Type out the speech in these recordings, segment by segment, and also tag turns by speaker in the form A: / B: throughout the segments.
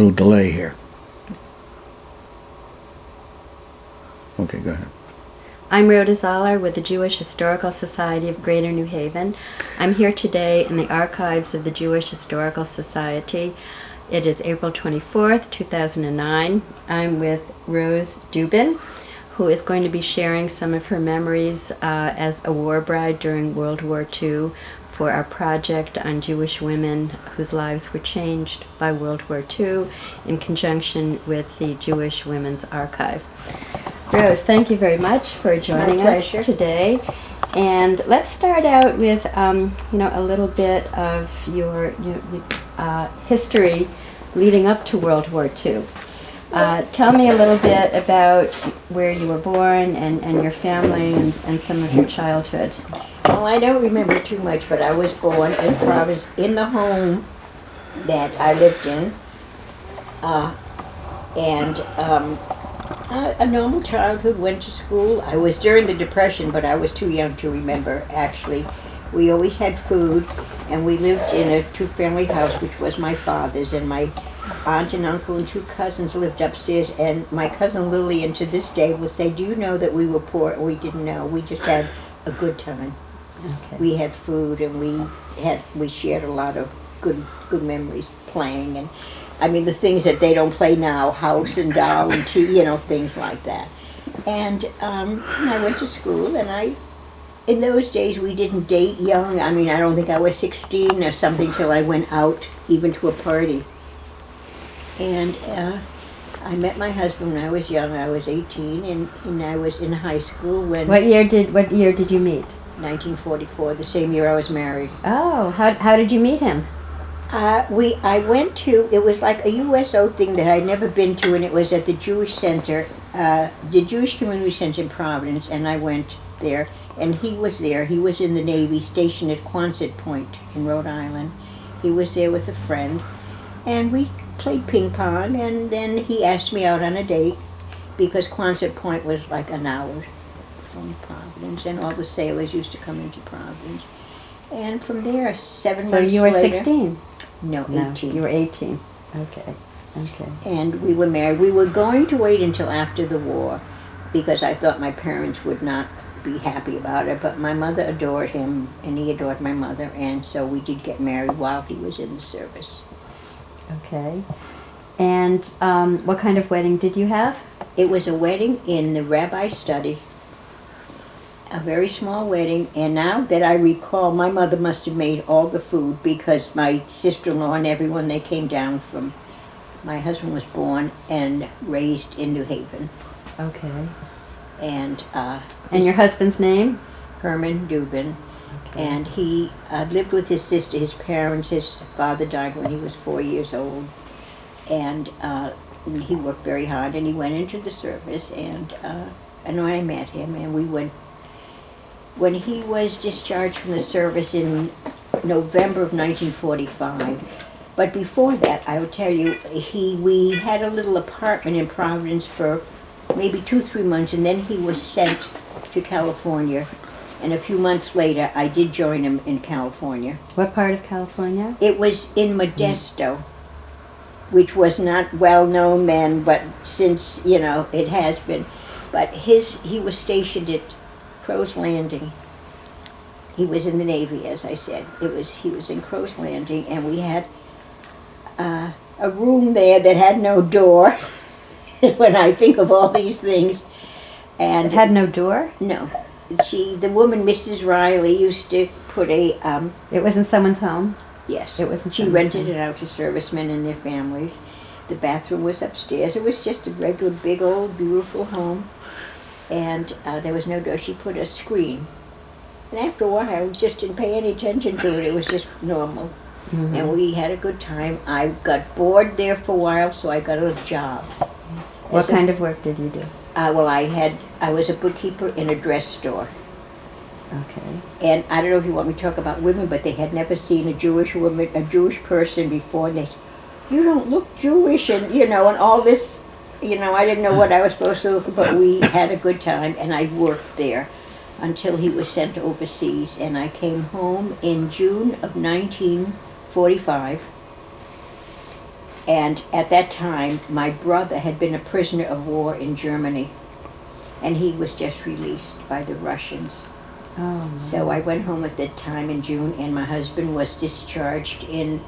A: little delay here. Okay, go ahead.
B: I'm Rhoda Zoller with the Jewish Historical Society of Greater New Haven. I'm here today in the archives of the Jewish Historical Society. It is April 24th, 2009. I'm with Rose Dubin, who is going to be sharing some of her memories as a war bride during World War II for our project on Jewish women whose lives were changed by World War II in conjunction with the Jewish Women's Archive. Rose, thank you very much for joining us today. And let's start out with, a little bit of your history leading up to World War II. Tell me a little bit about where you were born and your family and some of your childhood.
C: Well, I don't remember too much, but I was born in Providence in the home that I lived in. A normal childhood, went to school. I was during the Depression, but I was too young to remember, actually. We always had food, and we lived in a two-family house, which was my father's, and my aunt and uncle and two cousins lived upstairs, and my cousin Lillian to this day will say, do you know that we were poor? And we didn't know. We just had a good time.
B: Okay.
C: We had food, and we shared a lot of good memories playing, and I mean the things that they don't play now, house and doll and tea, things like that. And I went to school, and in those days we didn't date young. I mean, I don't think I was 16 or something till I went out even to a party. And I met my husband when I was young. I was 18, and I was in high school when.
B: What year did you meet?
C: 1944, the same year I was married.
B: Oh, how did you meet him?
C: I went to, it was like a USO thing that I'd never been to, and it was at the Jewish Center, the Jewish Community Center in Providence, and I went there, and he was there. He was in the Navy, stationed at Quonset Point in Rhode Island. He was there with a friend, and we played ping pong, and then he asked me out on a date, because Quonset Point was like an hour from Providence, and all the sailors used to come into Providence. And from there, 7 months later...
B: So you were 16?
C: No, 18.
B: You were 18. Okay.
C: And we were married. We were going to wait until after the war, because I thought my parents would not be happy about it, but my mother adored him, and he adored my mother, and so we did get married while he was in the service.
B: Okay. And what kind of wedding did you have?
C: It was a wedding in the rabbi's study. A very small wedding, and now that I recall, my mother must have made all the food, because my sister-in-law and everyone, they came down from, my husband was born and raised in New Haven.
B: Okay.
C: And
B: your husband's name?
C: Herman Dubin. Okay. And he lived with his sister, his parents. His father died when he was 4 years old, and he worked very hard, and he went into the service, and when I met him, and we went. When he was discharged from the service in November of 1945, but before that, I will tell you, we had a little apartment in Providence for maybe 2-3 months, and then he was sent to California, and a few months later, I did join him in California.
B: What part of California?
C: It was in Modesto, which was not well known then, but since, it has been. But he was stationed at Crow's Landing. He was in the Navy, as I said. He was in Crow's Landing, and we had a room there that had no door. When I think of all these things, and
B: it had no door?
C: No, the woman, Mrs. Riley, used to put a.
B: It was in someone's home.
C: Yes,
B: it was.
C: She rented it out to servicemen and their families. The bathroom was upstairs. It was just a regular, big, old, beautiful home. And there was no door. She put a screen. And after a while, I just didn't pay any attention to it. It was just normal. Mm-hmm. And we had a good time. I got bored there for a while, so I got a job.
B: What kind of work did you do?
C: I was a bookkeeper in a dress store.
B: Okay.
C: And I don't know if you want me to talk about women, but they had never seen a Jewish woman, a Jewish person before. And they said, you don't look Jewish, and, and all this. I didn't know what I was supposed to do, but we had a good time, and I worked there until he was sent overseas, and I came home in June of 1945. And at that time, my brother had been a prisoner of war in Germany, and he was just released by the Russians.
B: Oh,
C: So I went home at that time in June, and my husband was discharged in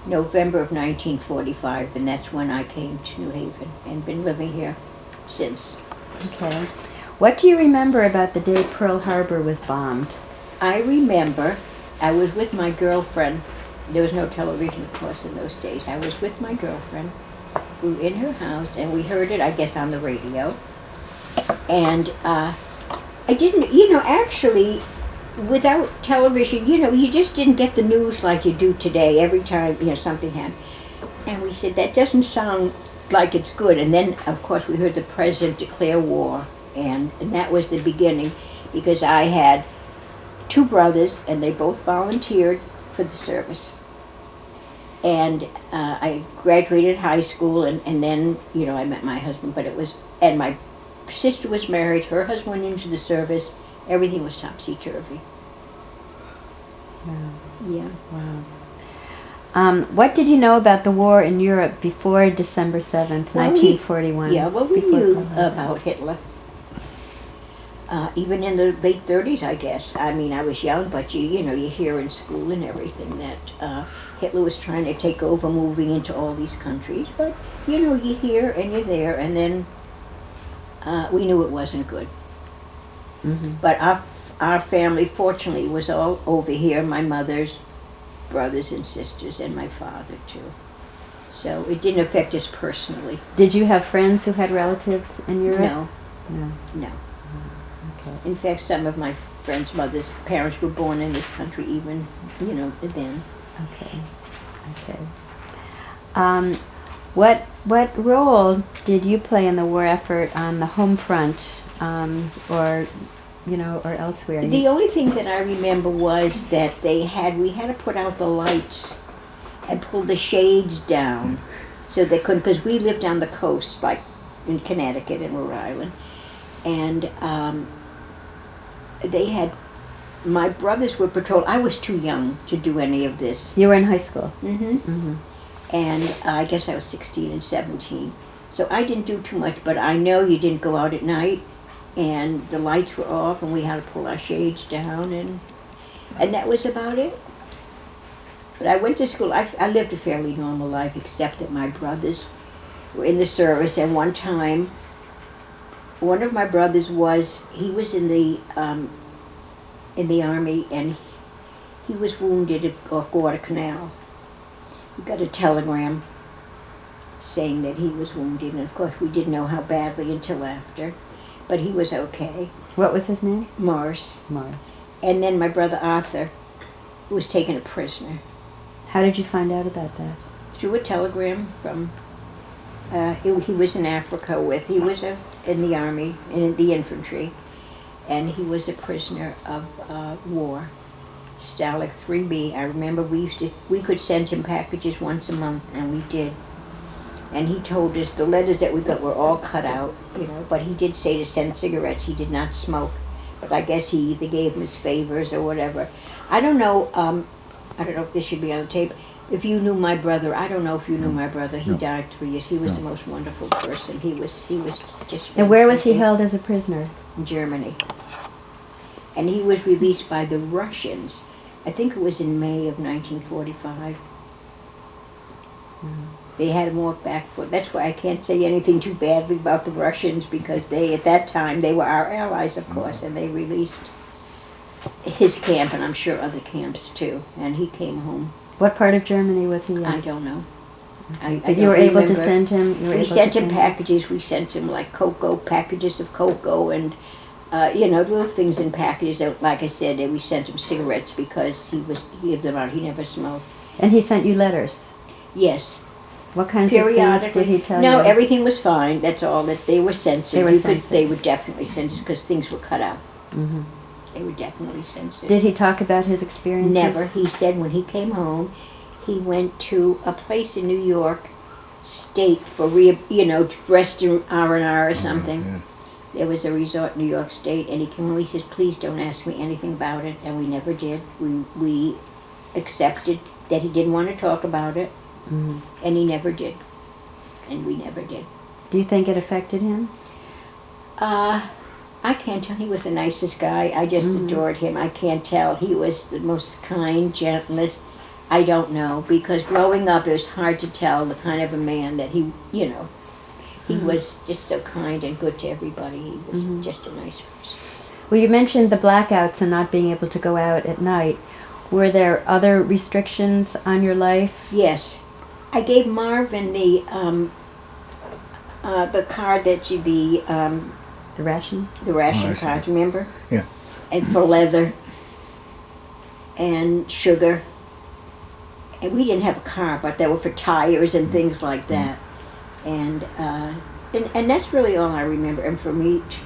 C: November of 1945, and that's when I came to New Haven and been living here since.
B: okay. What do you remember about the day Pearl Harbor was bombed?
C: I remember I was with my girlfriend. There was no television, of course, in those days. I was with my girlfriend. We were in her house, and we heard it, I guess, on the radio. And I didn't, actually, without television, you just didn't get the news like you do today every time, something happened. And we said, that doesn't sound like it's good. And then, of course, we heard the president declare war. And that was the beginning, because I had 2 brothers, and they both volunteered for the service. And I graduated high school, and then, I met my husband, and my sister was married, her husband went into the service, everything was topsy-turvy.
B: Wow.
C: Yeah.
B: Wow. What did you know about the war in Europe before December 7th, 1941?
C: We
B: Before
C: knew
B: Pearl Harbor?
C: about Hitler. Even in the late 30s, I guess. I mean, I was young, but you hear in school and everything that Hitler was trying to take over, moving into all these countries. But, you hear and you're there, and then we knew it wasn't good.
B: Mm-hmm.
C: But our family, fortunately, was all over here, my mother's brothers and sisters, and my father, too. So it didn't affect us personally.
B: Did you have friends who had relatives in Europe?
C: No,
B: No.
C: no.
B: Okay.
C: In fact, some of my friends' mothers' parents were born in this country even, then.
B: Okay. Okay. What role did you play in the war effort on the home front, or elsewhere?
C: The only thing that I remember was that we had to put out the lights and pull the shades down so they couldn't, because we lived on the coast, like in Connecticut and Rhode Island, and my brothers were patrol. I was too young to do any of this.
B: You were in high school.
C: Mm-hmm.
B: Mm-hmm.
C: And I guess I was 16 and 17. So I didn't do too much, but I know you didn't go out at night, and the lights were off, and we had to pull our shades down, and that was about it. But I went to school. I lived a fairly normal life, except that my brothers were in the service, and one time, one of my brothers was in the Army, and he was wounded off Guadalcanal. We got a telegram saying that he was wounded, and of course we didn't know how badly until after, but he was okay.
B: What was his name?
C: Morris.
B: Morris.
C: And then my brother Arthur was taken a prisoner.
B: How did you find out about that?
C: Through a telegram from, he was in Africa he was in the Army, in the infantry, and he was a prisoner of war. Stalag 3B. I remember we could send him packages once a month, and we did. And he told us the letters that we got were all cut out, but he did say to send cigarettes. He did not smoke, but I guess he either gave him his favors or whatever. I don't know if this should be on the tape. If you knew my brother, I don't know if you knew my brother. He died 3 years. He was the most wonderful person. He was just.
B: And where was he held as a prisoner?
C: In Germany. And he was released by the Russians. I think it was in May of 1945. They had him walk back foot. That's why I can't say anything too badly about the Russians, because at that time, they were our allies, of course, and they released his camp, and I'm sure other camps too, and he came home.
B: What part of Germany was he in?
C: I don't know.
B: But you were able to send him?
C: We sent him packages. We sent him like packages of cocoa, and little things in packages. That, like I said, we sent him cigarettes because he lived them out. He never smoked.
B: And he sent you letters?
C: Yes.
B: What kinds of things did he tell you?
C: No, everything was fine. That's all. That they were censored.
B: They were censored.
C: They were definitely censored because things were cut out.
B: Mm-hmm.
C: They were definitely censored.
B: Did he talk about his experiences?
C: Never. He said when he came home, he went to a place in New York State for rest in R&R or something.
A: Yeah.
C: There was a resort in New York State, and he came home. He says, "Please don't ask me anything about it," and we never did. We accepted that he didn't want to talk about it,
B: Mhm.
C: And he never did. And we never did.
B: Do you think it affected him?
C: I can't tell. He was the nicest guy. I just adored him. I can't tell. He was the most kind, gentlest. I don't know, because growing up it was hard to tell the kind of a man that he, he was just so kind and good to everybody. He was just a nice person.
B: Well, you mentioned the blackouts and not being able to go out at night. Were there other restrictions on your life?
C: Yes. I gave Marvin the card that
B: The ration?
C: the ration
A: Oh, I see.
C: card, remember?
A: Yeah.
C: And for leather and sugar. And we didn't have a car, but they were for tires and things like that. And that's really all I remember. And for meat.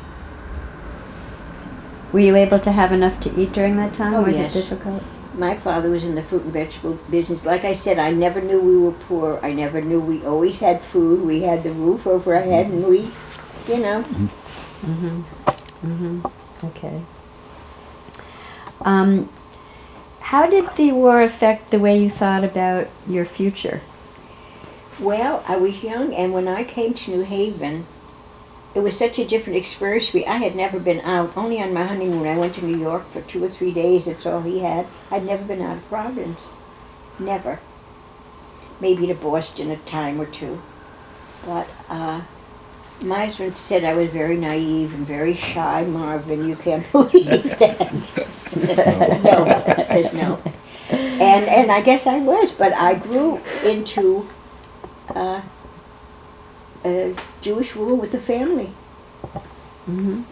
B: Were you able to have enough to eat during that time?
C: Oh,
B: Was
C: yes.
B: it difficult?
C: My father was in the fruit and vegetable business. Like I said, I never knew we were poor. I never knew we always had food. We had the roof over our head, and we,
B: Okay. How did the war affect the way you thought about your future?
C: Well, I was young, and when I came to New Haven, it was such a different experience for me. I had never been out, only on my honeymoon. I went to New York for 2 or 3 days. That's all he had. I'd never been out of Providence. Never. Maybe to Boston a time or two. But my husband said I was very naive and very shy, Marvin. You can't believe that. No, he says no. And I guess I was, but I grew into Jewish rule with the family.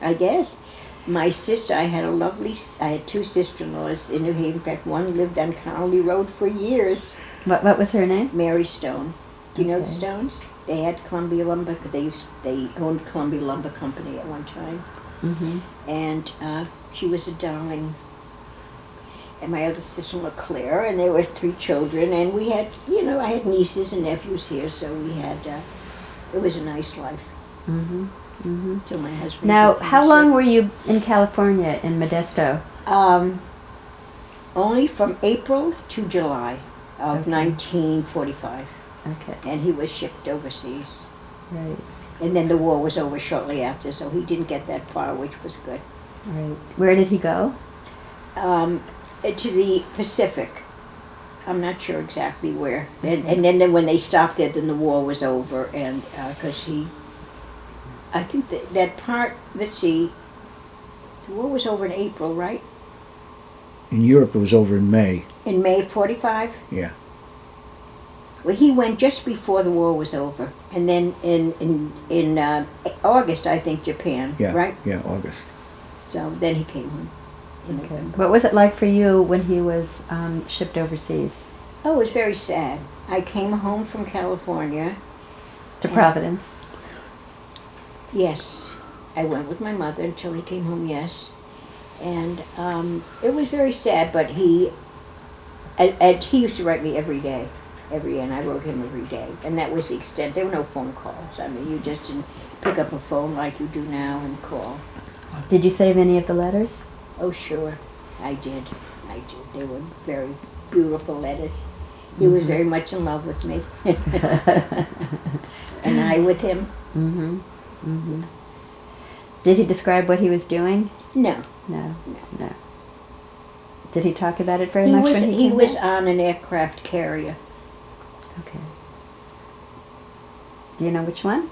C: I guess. My sister, I had 2 sister-in-laws in New Haven. In fact, one lived on Connolly Road for years.
B: What was her name?
C: Mary Stone. Do you know the
B: Okay.
C: Stones? They had Columbia Lumber. They owned Columbia Lumber Company at one time. And she was a darling. And my other sister-in-law, Claire, and there were 3 children. And we had, I had nieces and nephews here, so we had, it was a nice life. Till my husband.
B: Now,
C: became
B: how long
C: sick.
B: were you in California, in Modesto?
C: Only from April to July of
B: Okay.
C: 1945.
B: Okay,
C: And he was shipped overseas.
B: right,
C: And then the war was over shortly after, so he didn't get that far, which was good.
B: right. Where did he go?
C: To the Pacific. I'm not sure exactly where. And then when they stopped there, then the war was over. And because I think that part, let's see, the war was over in April, right?
A: In Europe, it was over in May.
C: In May of 45?
A: Yeah.
C: Well, he went just before the war was over. And then in August, I think, Japan,
A: Yeah.
C: right?
A: Yeah, August.
C: So then he came home. in
B: Okay.
C: November.
B: What was it like for you when he was shipped overseas
C: Oh, it was very sad. I came home from California.
B: to
C: And-
B: Providence?
C: Yes. I went with my mother until he came home, yes. And it was very sad, but he used to write me every day, and I wrote him every day. And that was the extent. There were no phone calls. I mean, you just didn't pick up a phone like you do now and call.
B: Did you save any of the letters?
C: Oh, sure, I did. They were very beautiful letters. He was very much in love with me. And I with him.
B: Did he describe what he was doing?
C: No.
B: No. Did he talk about it very
C: He
B: much
C: was
B: when he
C: he
B: came
C: was
B: back?
C: on an aircraft carrier.
B: Okay. Do you know which one?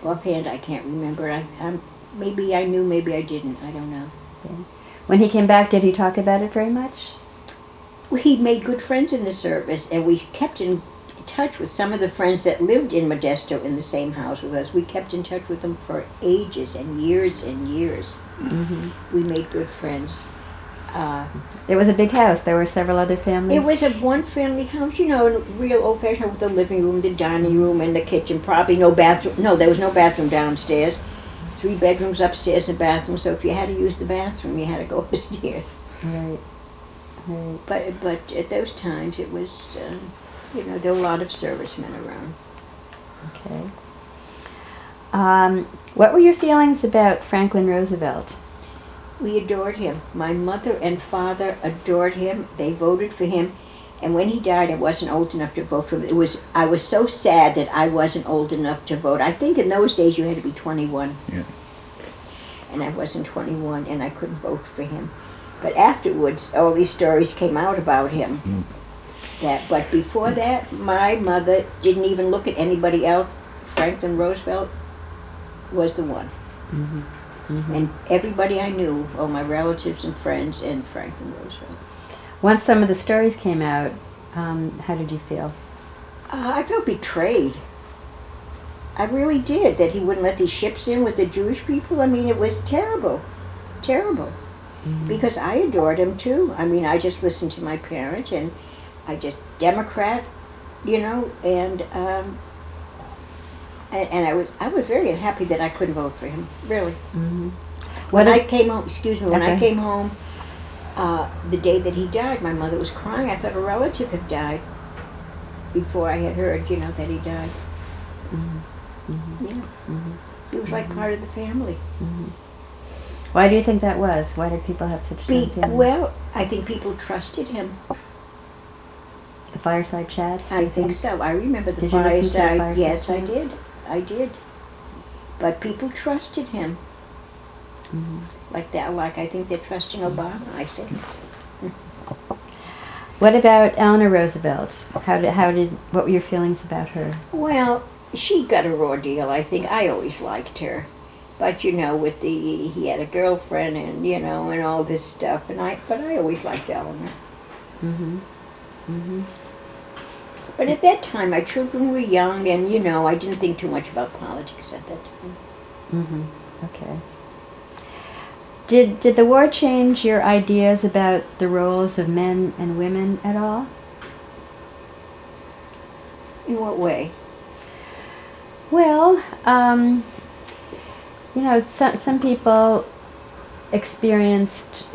C: Offhand, I can't remember. Maybe I knew, maybe I didn't. I don't know.
B: Okay. When he came back, did he talk about it very much?
C: Well, he made good friends in the service, and we kept in touch with some of the friends that lived in Modesto in the same house with us. We kept in touch with them for ages and years and years. We made good friends.
B: It was a big house. There were several other families.
C: It was a one-family house, a real old-fashioned with the living room, the dining room, and the kitchen. Probably no bathroom. No, there was no bathroom downstairs. 3 bedrooms upstairs and a bathroom. So if you had to use the bathroom, you had to go upstairs.
B: Right.
C: But at those times, it was, there were a lot of servicemen around.
B: Okay. What were your feelings about Franklin Roosevelt?
C: We adored him. My mother and father adored him. They voted for him. And when he died, I wasn't old enough to vote for him. I was so sad that I wasn't old enough to vote. I think in those days you had to be 21.
A: Yeah.
C: And I wasn't 21, and I couldn't vote for him. But afterwards, all these stories came out about him. But before that, my mother didn't even look at anybody else. Franklin Roosevelt was the one. And everybody I knew, all my relatives and friends, and Franklin Roosevelt.
B: Once some of the stories came out, how did you feel?
C: I felt betrayed. I really did, that he wouldn't let these ships in with the Jewish people. I mean, it was terrible, terrible. Because I adored him too. I mean, I just listened to my parents, and I just Democrat, you know, and I was very unhappy that I couldn't vote for him. Really. When I came home, when I came home, the day that he died, my mother was crying. I thought a relative had died before I had heard, you know, that he died. Yeah. He was like part of the family.
B: Why do you think that was? Why did people have such strong feelings?
C: Well, I think people trusted him.
B: The fireside chats?
C: I think so. I remember the
B: Did you listen to the
C: fireside.
B: fireside
C: Yes, I
B: chats?
C: did. I did. But people trusted him. Like that. Like I think they're trusting Obama. I think.
B: What about Eleanor Roosevelt? What were your feelings about her?
C: Well, she got a raw deal. I think I always liked her, but you know, he had a girlfriend, and you know, and all this stuff, but I always liked Eleanor. But at that time, my children were young, and you know, I didn't think too much about politics at that time.
B: Okay. Did the war change your ideas about the roles of men and women at all?
C: In what way?
B: Well, you know, some people experienced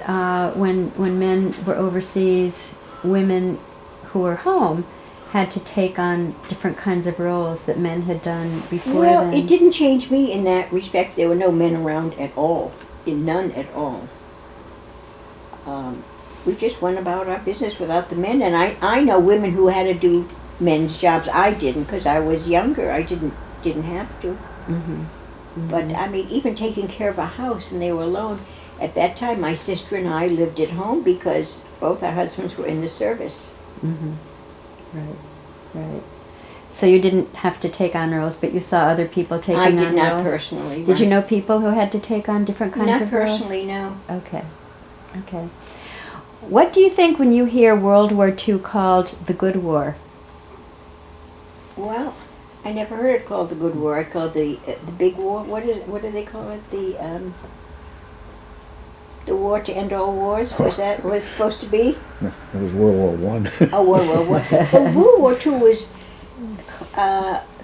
B: when men were overseas, women who were home had to take on different kinds of roles that men had done before
C: Well,
B: them.
C: it didn't change me in that respect. There were no men around at all. None at all. We just went about our business without the men, and I know women who had to do men's jobs. I didn't, because I was younger. I didn't have to. But I mean, even taking care of a house, and they were alone. At that time, my sister and I lived at home because both our husbands were in the service.
B: Right. So you didn't have to take on roles, but you saw other people taking on roles?
C: I did not personally.
B: Did you know people who had to take on different kinds of roles?
C: Not personally, no.
B: Okay. What do you think when you hear World War II called the Good War?
C: Well, I never heard it called the Good War. I called the Big War. What do they call it? The war to end all wars? Was that what it was supposed to be?
A: It was World War I.
C: Oh, World War I. Well, World War II was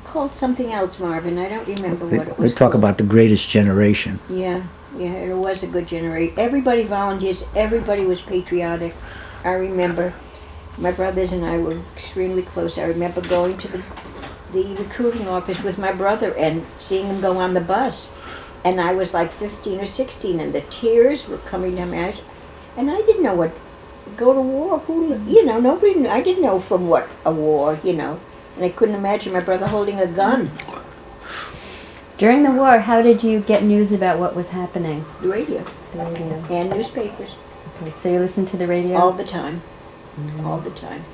C: called something else, Marvin. I don't remember what it was.
A: They talk
C: called.
A: about the greatest generation.
C: Yeah, it was a good generation. Everybody volunteers. Everybody was patriotic. I remember my brothers and I were extremely close. I remember going to the recruiting office with my brother and seeing him go on the bus. And I was like 15 or 16, and the tears were coming down my eyes. And I didn't know what go to war. Nobody knew. I didn't know from what a war, you know. And I couldn't imagine my brother holding a gun.
B: During the war, how did you get news about what was happening?
C: The radio.
B: The radio.
C: And newspapers.
B: Okay, so you listened to the radio?
C: All the time. All the time.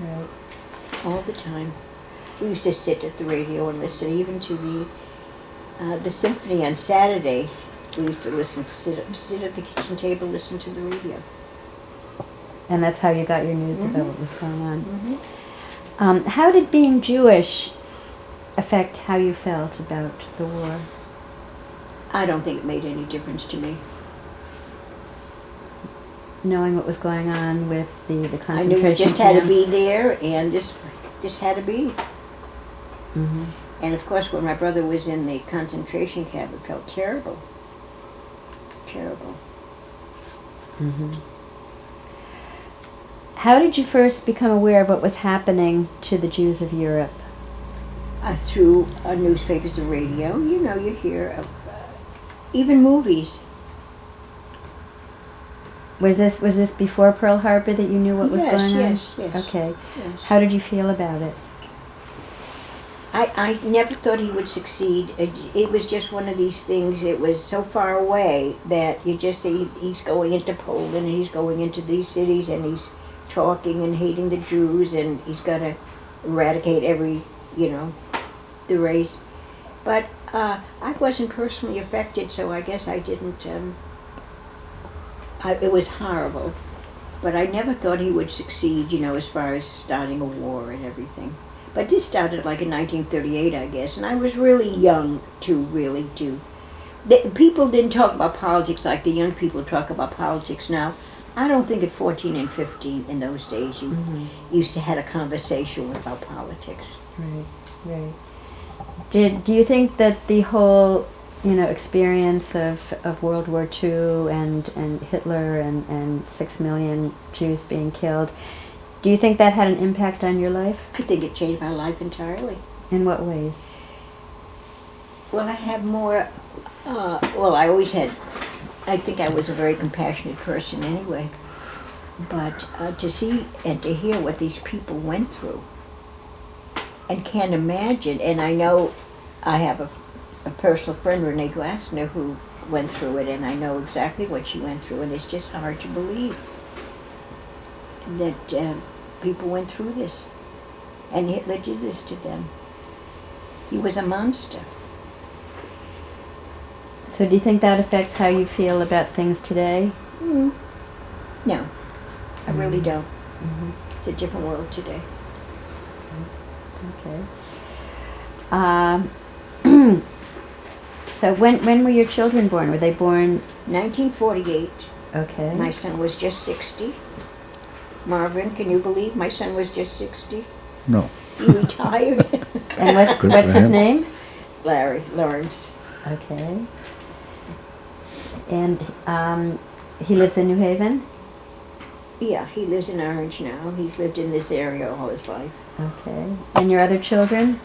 B: Right.
C: All the time. We used to sit at the radio and listen, even to the symphony on Saturdays. We used to listen, sit at the kitchen table, listen to the radio.
B: And that's how you got your news about what was going on. How did being Jewish affect how you felt about the war?
C: I don't think it made any difference to me.
B: Knowing what was going on with the
C: I
B: concentration
C: knew we just
B: camps?
C: had to be there, and this had to be.
B: Mm-hmm.
C: And of course, when my brother was in the concentration camp, it felt terrible. Terrible.
B: Mm-hmm. How did you first become aware of what was happening to the Jews of Europe?
C: Through newspapers and radio. You know, you hear of even movies.
B: Was this before Pearl Harbor that you knew what was
C: Yes,
B: going on?
C: yes.
B: Okay.
C: Yes.
B: How did you feel about it?
C: I never thought he would succeed. It was just one of these things. It was so far away that you just see he's going into Poland and he's going into these cities and he's talking and hating the Jews and he's got to eradicate every, the race. But I wasn't personally affected, so I guess I didn't. It was horrible, but I never thought he would succeed. As far as starting a war and everything. But this started like in 1938, I guess, and I was really young people didn't talk about politics like the young people talk about politics now. I don't think at 14 and 15 in those days you used to had a conversation about politics.
B: Right. Do you think that the whole, experience of World War II and Hitler and 6 million Jews being killed, do you think that had an impact on your life?
C: I think it changed my life entirely.
B: In what ways?
C: Well, I have more, I think I was a very compassionate person anyway. But to see and to hear what these people went through and can't imagine, and I know I have a personal friend, Renee Glassner, who went through it, and I know exactly what she went through, and it's just hard to believe that people went through this, and Hitler did this to them. He was a monster.
B: So do you think that affects how you feel about things today?
C: No, I really don't. It's a different world today.
B: Okay. So when were your children born? Were they born?
C: 1948.
B: Okay.
C: My son was just 60. Marvin, can you believe my son was just 60?
A: No.
C: He retired.
B: And what's
A: Good for
B: his
A: him.
B: name?
C: Larry Lawrence.
B: Okay. And he lives in New Haven?
C: Yeah, he lives in Orange now. He's lived in this area all his life.
B: Okay. And your other children?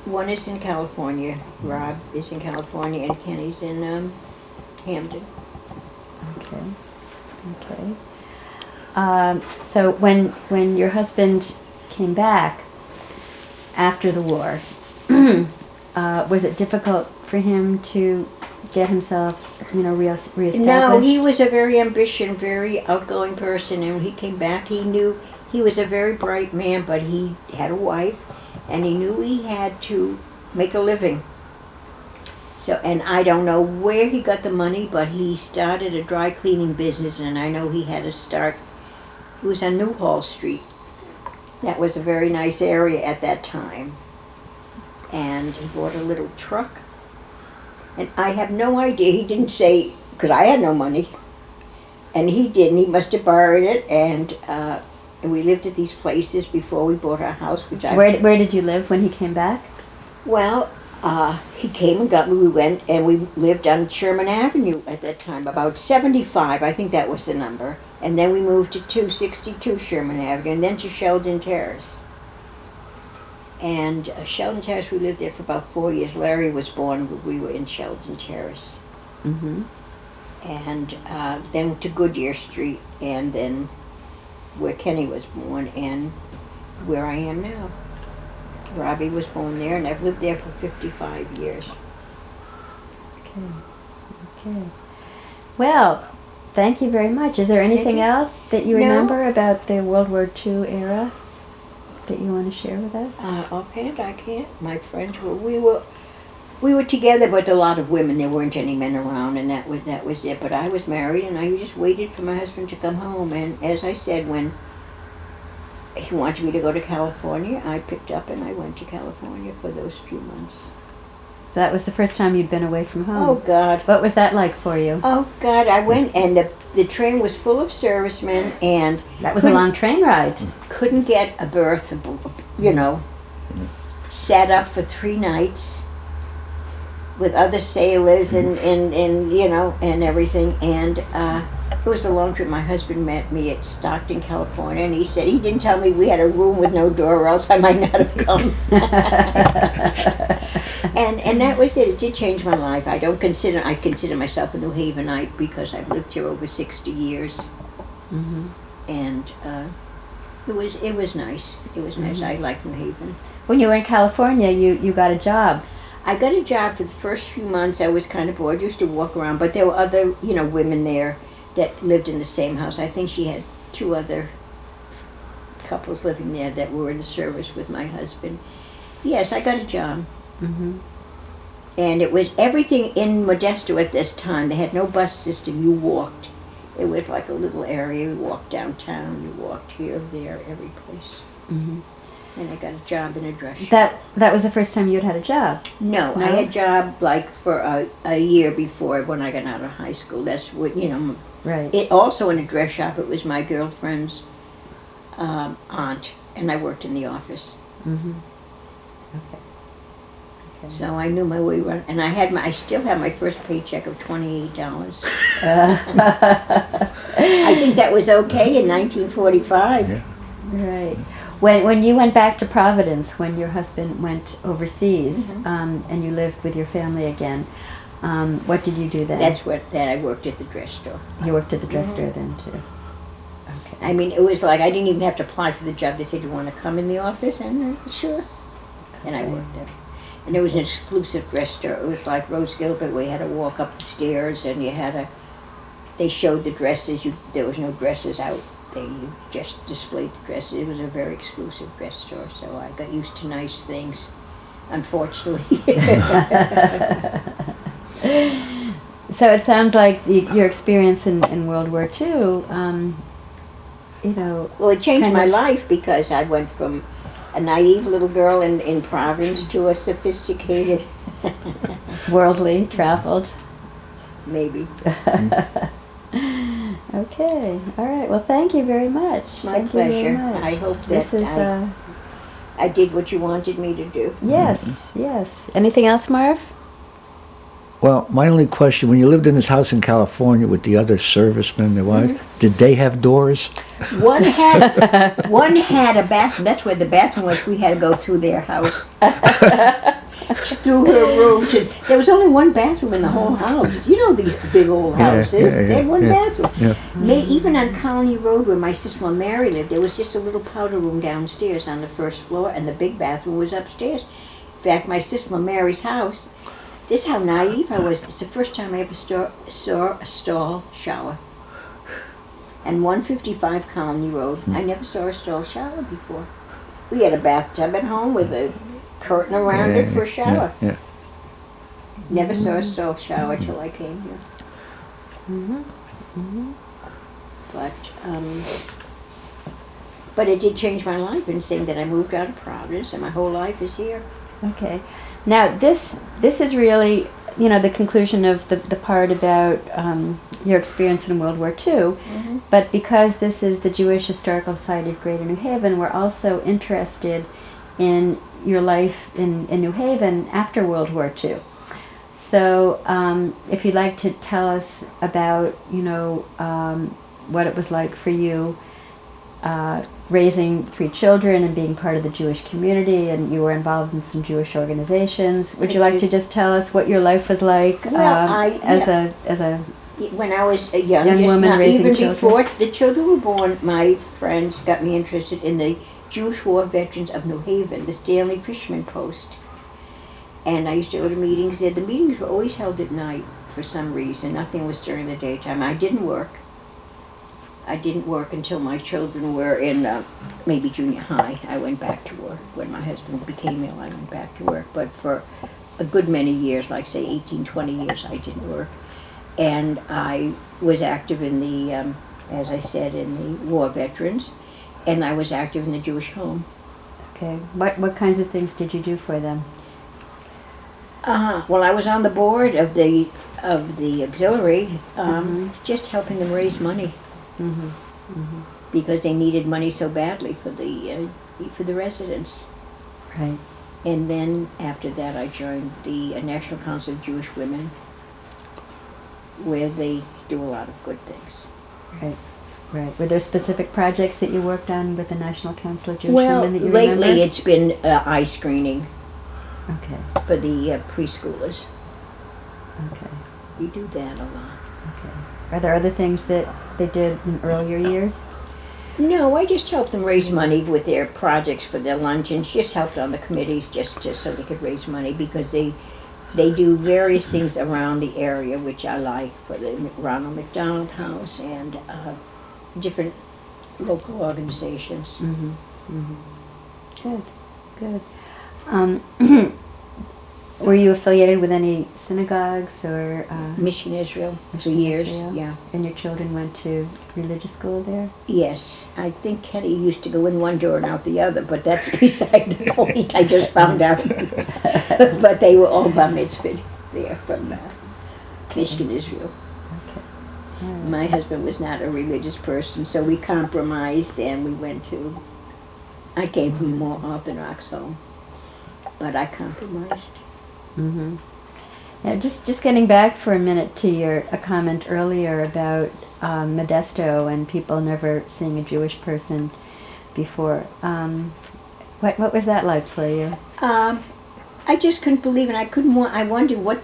C: One is in California. Rob is in California, and Kenny's in Hamden.
B: Okay. So when your husband came back after the war, was it difficult for him to get himself, reestablished?
C: No, he was a very ambitious, very outgoing person, and when he came back, he knew he was a very bright man, but he had a wife, and he knew he had to make a living. So, and I don't know where he got the money, but he started a dry cleaning business, and I know he had to start. It was on New Hall Street. That was a very nice area at that time. And he bought a little truck. And I have no idea, he didn't say, because I had no money. And he didn't, he must have borrowed it, and we lived at these places before we bought our house, which I...
B: Where did you live when he came back?
C: Well, he came and got me, we went, and we lived on Sherman Avenue at that time, about 75, I think that was the number. And then we moved to 262 Sherman Avenue, and then to Sheldon Terrace. And Sheldon Terrace, we lived there for about 4 years. Larry was born when we were in Sheldon Terrace.
B: Mm-hmm.
C: And then to Goodyear Street, and then where Kenny was born, and where I am now. Robbie was born there, and I've lived there for 55 years.
B: Okay. Well, thank you very much. Is there anything else that you
C: No.
B: remember about the World War II era that you want to share with us?
C: Offhand, I can't. My friends we were together, but a lot of women. There weren't any men around, and that was it. But I was married, and I just waited for my husband to come home. And as I said, when he wanted me to go to California, I picked up and I went to California for those few months.
B: That was the first time you'd been away from home.
C: Oh God!
B: What was that like for you?
C: Oh God! I went, and the train was full of servicemen, and
B: That was a long train ride.
C: couldn't get a berth, sat up for 3 nights with other sailors and everything. And it was a long trip. My husband met me at Stockton, California, and he said he didn't tell me we had a room with no door, or else I might not have come. And that was it. It did change my life. I consider myself a New Havenite because I've lived here over 60 years.
B: Mm-hmm.
C: and it was nice. It was nice. I liked New Haven.
B: When you were in California, you got a job.
C: I got a job for the first few months. I was kind of bored. Used to walk around, but there were other, women there that lived in the same house. I think she had 2 other couples living there that were in the service with my husband. Yes, I got a job.
B: Mm-hmm.
C: And it was everything in Modesto at this time. They had no bus system. You walked. It was like a little area. You walked downtown. You walked here, there, every place.
B: Mm-hmm.
C: And I got a job in a dress shop.
B: That was the first time you'd had a job?
C: No, I had a job like for a year before when I got out of high school. That's what,
B: Right.
C: It also in a dress shop. It was my girlfriend's aunt, and I worked in the office.
B: Mm-hmm. Okay.
C: So I knew my way around, and I still have my first paycheck of $28. I think that was okay in 1945.
A: Yeah.
B: Right. When you went back to Providence, when your husband went overseas, and you lived with your family again, what did you do then?
C: That I worked at the dress store.
B: You worked at the dress store then too. Okay.
C: I mean, it was like I didn't even have to apply for the job. They said, "You want to come in the office?" And sure. And I worked there. And it was an exclusive dress store. It was like Rose Gilbert, where you had to walk up the stairs, and they showed the dresses. There was no dresses out. They just displayed the dresses. It was a very exclusive dress store, so I got used to nice things, unfortunately.
B: So it sounds like your experience in World War II,
C: Well, it changed my life because I went from a naive little girl in Providence to a sophisticated,
B: worldly, traveled.
C: maybe.
B: Okay, all right. Well, thank you very much.
C: My
B: Thank you very
C: pleasure.
B: much.
C: I hope
B: this
C: that
B: is.
C: I did what you wanted me to do.
B: Yes, yes. Anything else, Marv?
A: Well, my only question, when you lived in this house in California with the other servicemen, their wives, did they have doors?
C: One had a bathroom. That's where the bathroom was. We had to go through their house, through her room. There was only one bathroom in the whole house. You know these big old houses. They had one bathroom.
A: Yeah.
C: Even on Colony Road, where my sister-in-law Mary lived, there was just a little powder room downstairs on the first floor, and the big bathroom was upstairs. In fact, my sister-in-law Mary's house. This is how naive I was. It's the first time I ever saw a stall shower. And 155 Colony Road, I never saw a stall shower before. We had a bathtub at home with a curtain around it for a shower.
A: Yeah.
C: Never saw a stall shower till I came here. But it did change my life in saying that I moved out of Providence and my whole life is here.
B: Okay. Now this is really, the conclusion of the part about your experience in World War II. But because this is the Jewish Historical Society of Greater New Haven, we're also interested in your life in New Haven after World War II. So if you'd like to tell us about, what it was like for you raising 3 children and being part of the Jewish community, and you were involved in some Jewish organizations. Would you like to just tell us what your life was like as a
C: when I was a young
B: woman
C: not
B: raising
C: even
B: children?
C: before the children were born, my friends got me interested in the Jewish War Veterans of New Haven, the Stanley Fishman Post. And I used to go to meetings there. The meetings were always held at night for some reason. Nothing was during the daytime. I didn't work. I didn't work until my children were in maybe junior high. I went back to work. When my husband became ill, I went back to work. But for a good many years, like say 18, 20 years, I didn't work. And I was active in the, as I said, in the war veterans, and I was active in the Jewish home.
B: Okay. What kinds of things did you do for them?
C: Well, I was on the board of the auxiliary, just helping them raise money. Because they needed money so badly for the residents.
B: Right.
C: And then after that, I joined the National Council of Jewish Women, where they do a lot of good things.
B: Right. Right. Were there specific projects that you worked on with the National Council of Jewish
C: Well,
B: Women that you
C: lately
B: remember?
C: it's been eye screening
B: Okay.
C: for the preschoolers.
B: Okay.
C: We do that a lot.
B: Okay. are there other things that they did in earlier years?
C: No, I just helped them raise money with their projects for their luncheons. Just helped on the committees, just so they could raise money, because they do various things around the area, which I like, for the Ronald McDonald House and different local organizations.
B: Mm-hmm. Mm-hmm. Good, good. Were you affiliated with any synagogues or
C: Mission Israel for
B: Mission
C: years.
B: Israel?
C: Yeah.
B: And your children went to religious school there?
C: Yes, I think Kenny used to go in one door and out the other, but that's beside the point. I just found out. But they were all bar mitzvahed there from Michigan, Israel.
B: Okay. All right.
C: My husband was not a religious person, so we compromised and we went to. I came from a more Orthodox home, but I compromised.
B: Mm-hmm. Now, just getting back for a minute to a comment earlier about Modesto and people never seeing a Jewish person before. What was that like for you?
C: I just couldn't believe it. I wondered what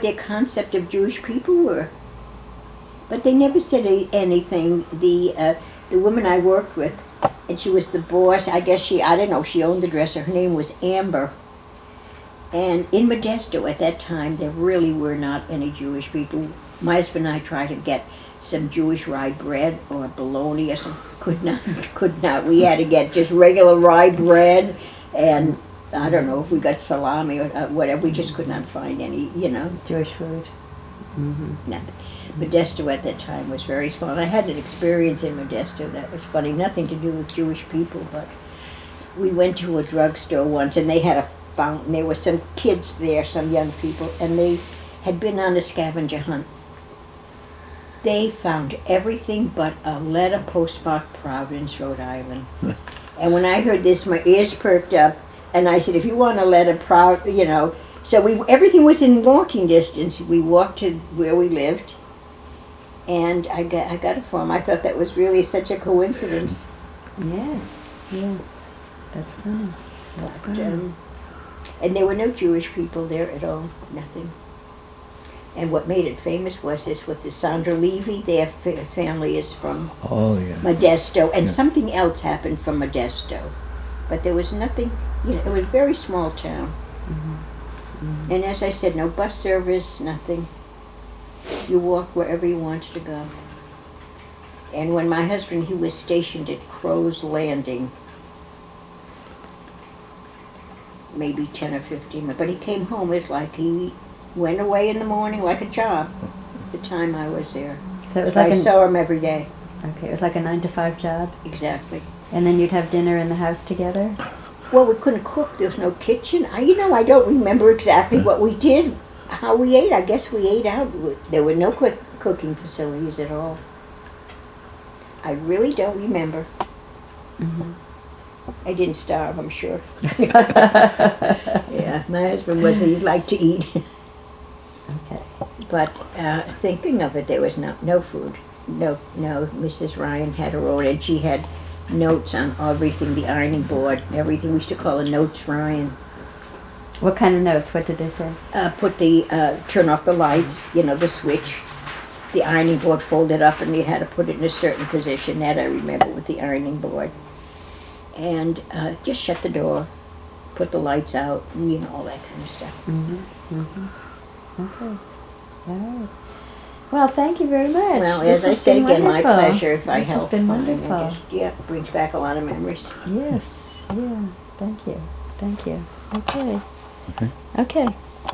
C: their concept of Jewish people were. But they never said anything. The woman I worked with, and she was the boss. I guess I don't know. She owned the dresser. Her name was Amber. And in Modesto at that time, there really were not any Jewish people. My husband and I tried to get some Jewish rye bread or bologna or something. Could not. We had to get just regular rye bread, and I don't know if we got salami or whatever. We just could not find any,
B: Jewish food. Mm-hmm.
C: nothing. Modesto at that time was very small. And I had an experience in Modesto that was funny. Nothing to do with Jewish people, but we went to a drugstore once, and they had a fountain. There were some kids there, some young people, and they had been on a scavenger hunt. They found everything but a letter postmarked Providence, Rhode Island. And when I heard this, my ears perked up, and I said, if you want a letter, so everything was in walking distance. We walked to where we lived, and I got it for them. I thought that was really such a coincidence.
B: Yes, yes. That's funny. That's
C: But,
B: funny.
C: and there were no Jewish people there at all, nothing. And what made it famous was this with the Sandra Levy. Their family is from
A: Oh, yeah.
C: Modesto, and
A: Yeah.
C: something else happened from Modesto. But there was nothing, it was a very small town.
B: Mm-hmm. Mm-hmm.
C: And as I said, no bus service, nothing. You walk wherever you wanted to go. And when my husband, he was stationed at Crow's Landing, maybe 10 or 15, but he came home, it's like he went away in the morning like a job, the time I was there.
B: So it was
C: I
B: like
C: saw him every day.
B: it was like a 9-to-5 job,
C: Exactly.
B: and then you'd have dinner in the house together.
C: Well, we couldn't cook. There was no kitchen. I don't remember exactly what we did, how we ate. I guess we ate out. There were no cooking facilities at all. I really don't remember.
B: Mm-hmm.
C: I didn't starve, I'm sure. Yeah, my husband he liked to eat.
B: Okay.
C: But thinking of it, there was no food. No, Mrs. Ryan had her own, and she had notes on everything, the ironing board, everything. We used to call it Notes Ryan.
B: What kind of notes? What did they say?
C: Turn off the lights, the switch. The ironing board folded up, and you had to put it in a certain position. That I remember with the ironing board. And just shut the door, put the lights out, and all that kind of stuff.
B: Mm-hmm. Mm-hmm. Okay. All right. Well, thank you very much.
C: Well,
B: This
C: as I
B: has
C: said
B: been
C: again, my
B: wonderful.
C: pleasure if I
B: This
C: help.
B: has been
C: fine. It
B: wonderful.
C: brings back a lot of memories.
B: Yes. Yeah. Thank you. Thank you. Okay.
A: Okay.
B: Okay.